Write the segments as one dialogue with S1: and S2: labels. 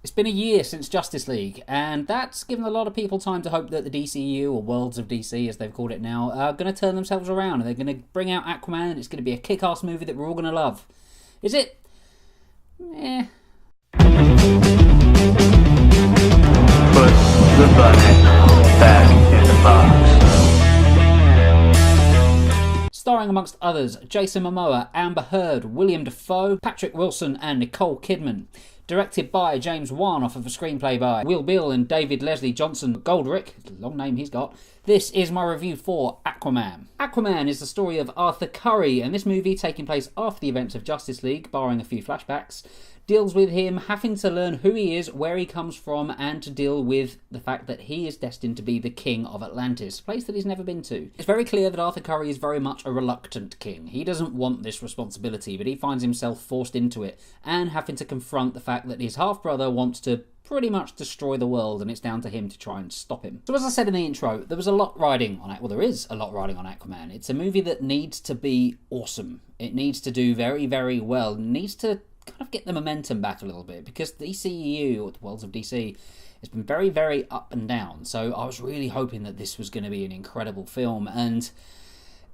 S1: It's been a year since Justice League, and that's given a lot of people time to hope that the DCU, or Worlds of DC as they've called it now, are going to turn themselves around, and they're going to bring out Aquaman, and it's going to be a kick-ass movie that we're all going to love. Is it? Eh.
S2: Put the bunny back in the box.
S1: Starring amongst others, Jason Momoa, Amber Heard, William Dafoe, Patrick Wilson and Nicole Kidman. Directed by James Wan off of a screenplay by Will Beall and David Leslie Johnson Goldrick. Long name he's got. This is my review for Aquaman. Aquaman is the story of Arthur Curry, and this movie, taking place after the events of Justice League, barring a few flashbacks, deals with him having to learn who he is, where he comes from, and to deal with the fact that he is destined to be the king of Atlantis, a place that he's never been to. It's very clear that Arthur Curry is very much a reluctant king. He doesn't want this responsibility, but he finds himself forced into it, and having to confront the fact that his half-brother wants to pretty much destroy the world, and it's down to him to try and stop him. So as I said in the intro, there was a lot riding on it. Well, there is a lot riding on Aquaman. It's a movie that needs to be awesome. It needs to do very, very well. It needs to kind of get the momentum back a little bit, because the DCEU, or the Worlds of DC, has been very, very up and down. So I was really hoping that this was going to be an incredible film, and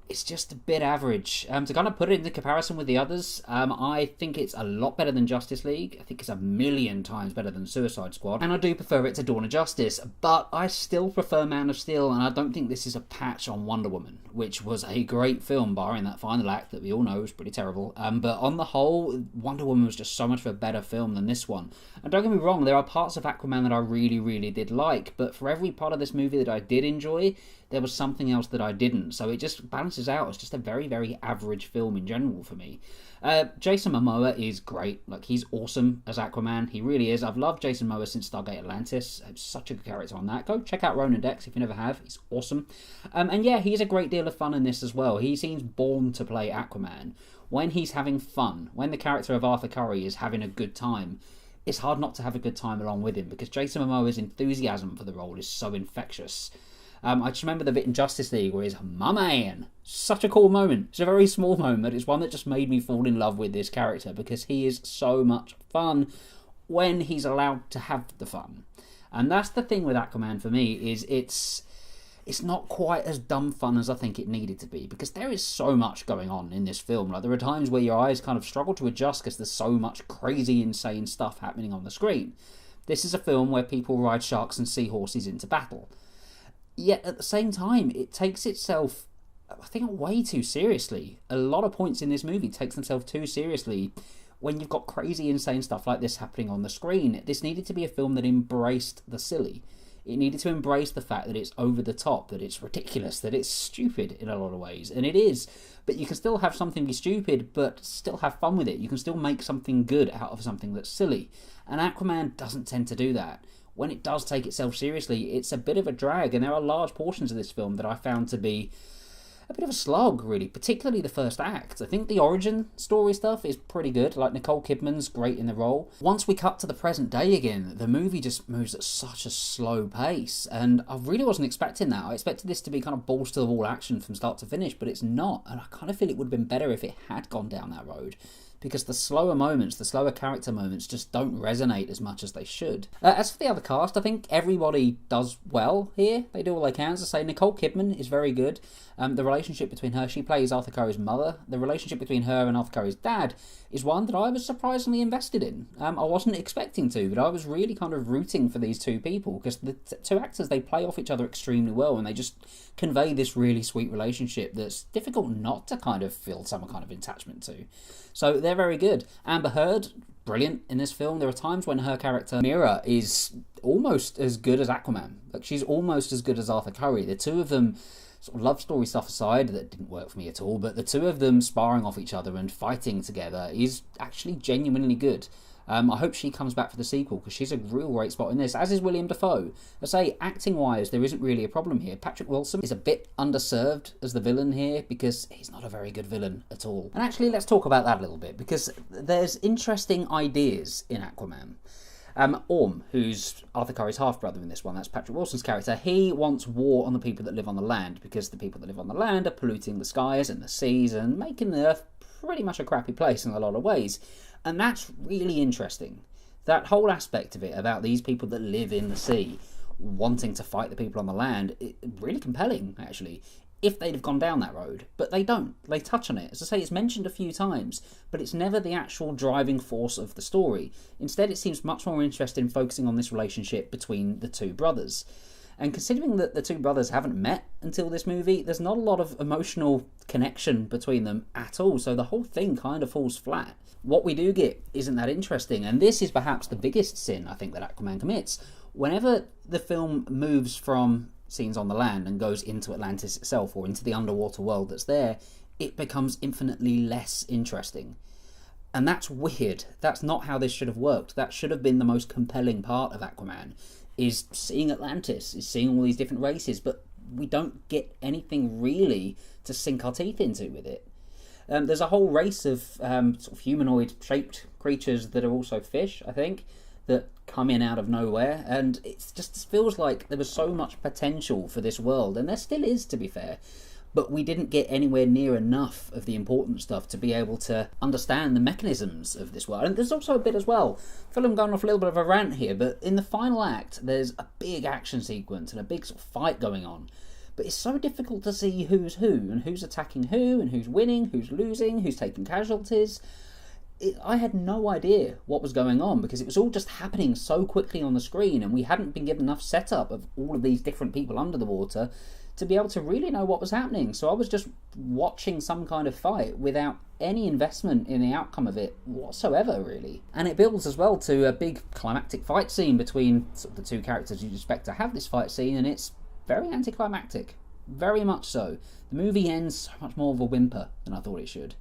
S1: it's just a bit average. To kind of put it into comparison with the others, I think it's a lot better than Justice League. I think it's a million times better than Suicide Squad. And I do prefer it to Dawn of Justice. But I still prefer Man of Steel, and I don't think this is a patch on Wonder Woman, which was a great film, barring that final act that we all know was pretty terrible. But on the whole, Wonder Woman was just so much of a better film than this one. And don't get me wrong, there are parts of Aquaman that I really, really did like. But for every part of this movie that I did enjoy, there was something else that I didn't. So it just balances out. It's just a very, very average film in general for me. Jason Momoa is great. Like, he's awesome as Aquaman. He really is. I've loved Jason Momoa since Stargate Atlantis. He's such a good character on that. Go check out Ronan Dex if you never have. He's awesome. And yeah, he's a great deal of fun in this as well. He seems born to play Aquaman. When he's having fun, when the character of Arthur Curry is having a good time, it's hard not to have a good time along with him, because Jason Momoa's enthusiasm for the role is so infectious. I just remember the bit in Justice League where he's, "My man." Such a cool moment. It's a very small moment, but it's one that just made me fall in love with this character, because he is so much fun when he's allowed to have the fun. And that's the thing with Aquaman for me, is it's not quite as dumb fun as I think it needed to be, because there is so much going on in this film. Like, there are times where your eyes kind of struggle to adjust because there's so much crazy, insane stuff happening on the screen. This is a film where people ride sharks and seahorses into battle. Yet at the same time, it takes itself, I think, way too seriously. A lot of points in this movie takes themselves too seriously when you've got crazy, insane stuff like this happening on the screen. This needed to be a film that embraced the silly. It needed to embrace the fact that it's over the top, that it's ridiculous, that it's stupid in a lot of ways. And it is. But you can still have something be stupid, but still have fun with it. You can still make something good out of something that's silly. And Aquaman doesn't tend to do that. When it does take itself seriously, it's a bit of a drag, and there are large portions of this film that I found to be a bit of a slog, really, particularly the first act. I think the origin story stuff is pretty good, like Nicole Kidman's great in the role. Once we cut to the present day again, the movie just moves at such a slow pace, and I really wasn't expecting that. I expected this to be kind of balls to the wall action from start to finish, but it's not, and I kind of feel it would have been better if it had gone down that road, because the slower moments, the slower character moments, just don't resonate as much as they should. As for the other cast, I think everybody does well here. They do all they can. As I say, Nicole Kidman is very good. The relationship between her, she plays Arthur Curry's mother. The relationship between her and Arthur Curry's dad is one that I was surprisingly invested in. I wasn't expecting to, but I was really kind of rooting for these two people, because the two actors, they play off each other extremely well, and they just convey this really sweet relationship that's difficult not to kind of feel some kind of attachment to. So they're very good. Amber Heard, brilliant in this film. There are times when her character, Mira, is almost as good as Aquaman. Like, she's almost as good as Arthur Curry. The two of them, sort of love story stuff aside, that didn't work for me at all, but the two of them sparring off each other and fighting together is actually genuinely good. I hope she comes back for the sequel, because she's a real great spot in this, as is William Dafoe. I say, acting-wise, there isn't really a problem here. Patrick Wilson is a bit underserved as the villain here, because he's not a very good villain at all. And actually, let's talk about that a little bit, because there's interesting ideas in Aquaman. Orm, who's Arthur Curry's half-brother in this one, that's Patrick Wilson's character, he wants war on the people that live on the land, because the people that live on the land are polluting the skies and the seas and making the earth pretty much a crappy place in a lot of ways. And that's really interesting. That whole aspect of it, about these people that live in the sea wanting to fight the people on the land, really compelling, actually, if they'd have gone down that road. But they don't. They touch on it. As I say, it's mentioned a few times, but it's never the actual driving force of the story. Instead, it seems much more interested in focusing on this relationship between the two brothers. And considering that the two brothers haven't met until this movie, there's not a lot of emotional connection between them at all, so the whole thing kind of falls flat. What we do get isn't that interesting, and this is perhaps the biggest sin I think that Aquaman commits. Whenever the film moves from scenes on the land and goes into Atlantis itself, or into the underwater world that's there, it becomes infinitely less interesting. And that's weird. That's not how this should have worked. That should have been the most compelling part of Aquaman, is seeing Atlantis, is seeing all these different races, but we don't get anything really to sink our teeth into with it. There's a whole race of sort of humanoid-shaped creatures that are also fish, I think, that come in out of nowhere, and it just feels like there was so much potential for this world, and there still is, to be fair, but we didn't get anywhere near enough of the important stuff to be able to understand the mechanisms of this world. And there's also a bit as well, I feel I'm going off a little bit of a rant here, but in the final act there's a big action sequence and a big sort of fight going on, but it's so difficult to see who's who, and who's attacking who, and who's winning, who's losing, who's taking casualties. I had no idea what was going on, because it was all just happening so quickly on the screen, and we hadn't been given enough setup of all of these different people under the water to be able to really know what was happening. So I was just watching some kind of fight without any investment in the outcome of it whatsoever, really. And it builds as well to a big climactic fight scene between sort of the two characters you'd expect to have this fight scene, and it's very anticlimactic. Very much so. The movie ends so much more of a whimper than I thought it should.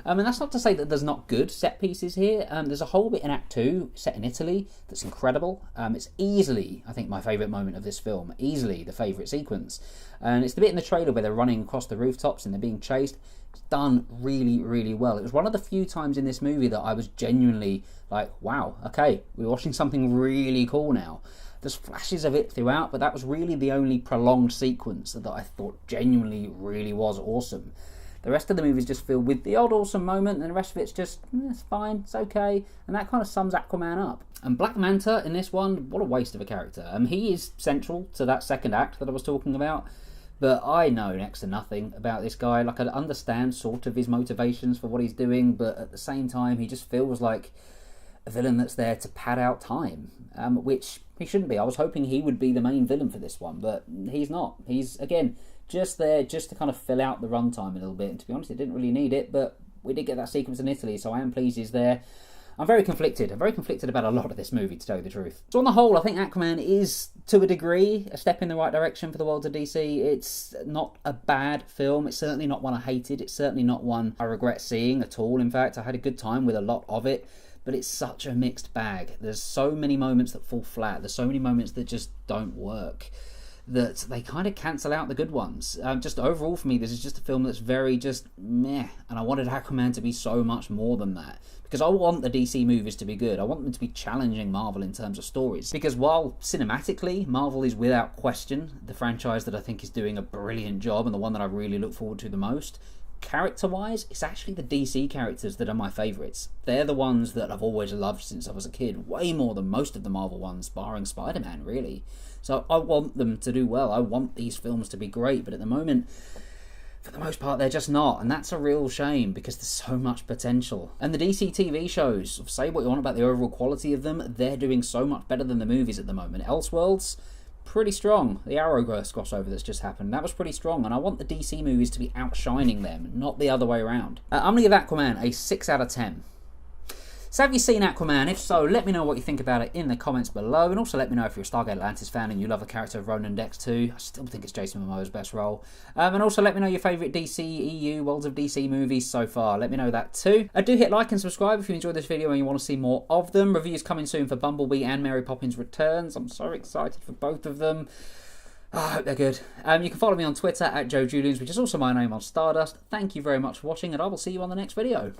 S1: And that's not to say that there's not good set pieces here. There's a whole bit in Act 2 set in Italy that's incredible. It's easily, I think, my favourite moment of this film. Easily the favourite sequence. And it's the bit in the trailer where they're running across the rooftops and they're being chased. It's done really, really well. It was one of the few times in this movie that I was genuinely like, wow, okay, we're watching something really cool now. There's flashes of it throughout, but that was really the only prolonged sequence that I thought genuinely really was awesome. The rest of the movie is just filled with the odd awesome moment, and the rest of it's just, it's fine, it's okay, and that kind of sums Aquaman up. And Black Manta in this one, what a waste of a character. He is central to that second act that I was talking about, but I know next to nothing about this guy. Like, I understand sort of his motivations for what he's doing, but at the same time, he just feels like a villain that's there to pad out time, which he shouldn't be. I was hoping he would be the main villain for this one, but he's not. He's, again, just there just to kind of fill out the runtime a little bit, and to be honest, it didn't really need it, but we did get that sequence in Italy, so I am pleased he's there. I'm very conflicted about a lot of this movie, to tell you the truth. So on the whole, I think Aquaman is, to a degree, a step in the right direction for the world of DC. It's not a bad film. It's certainly not one I hated. It's certainly not one I regret seeing at all. In fact, I had a good time with a lot of it, but it's such a mixed bag. There's so many moments that fall flat. There's so many moments that just don't work, that they kind of cancel out the good ones. Just overall for me, this is just a film that's very just meh, and I wanted Aquaman to be so much more than that, because I want the DC movies to be good. I want them to be challenging Marvel in terms of stories, because while cinematically Marvel is without question the franchise that I think is doing a brilliant job and the one that I really look forward to the most, character-wise, it's actually the DC characters that are my favourites. They're the ones that I've always loved since I was a kid, way more than most of the Marvel ones, barring Spider-Man, really. So I want them to do well. I want these films to be great, but at the moment, for the most part, they're just not, and that's a real shame, because there's so much potential. And the DC TV shows, say what you want about the overall quality of them, they're doing so much better than the movies at the moment. Elseworlds, pretty strong. The Arrowverse crossover that's just happened, that was pretty strong, and I want the DC movies to be outshining them, not the other way around. I'm going to give Aquaman a 6 out of 10. So have you seen Aquaman? If so, let me know what you think about it in the comments below, and also let me know if you're a Stargate Atlantis fan and you love the character of Ronan Dex too. I still think it's Jason Momoa's best role. And also let me know your favourite DC, EU, Worlds of DC movies so far. Let me know that too. Do hit like and subscribe if you enjoyed this video and you want to see more of them. Reviews coming soon for Bumblebee and Mary Poppins Returns. I'm so excited for both of them. I hope they're good. You can follow me on Twitter at JoeJulians, which is also my name on Stardust. Thank you very much for watching, and I will see you on the next video.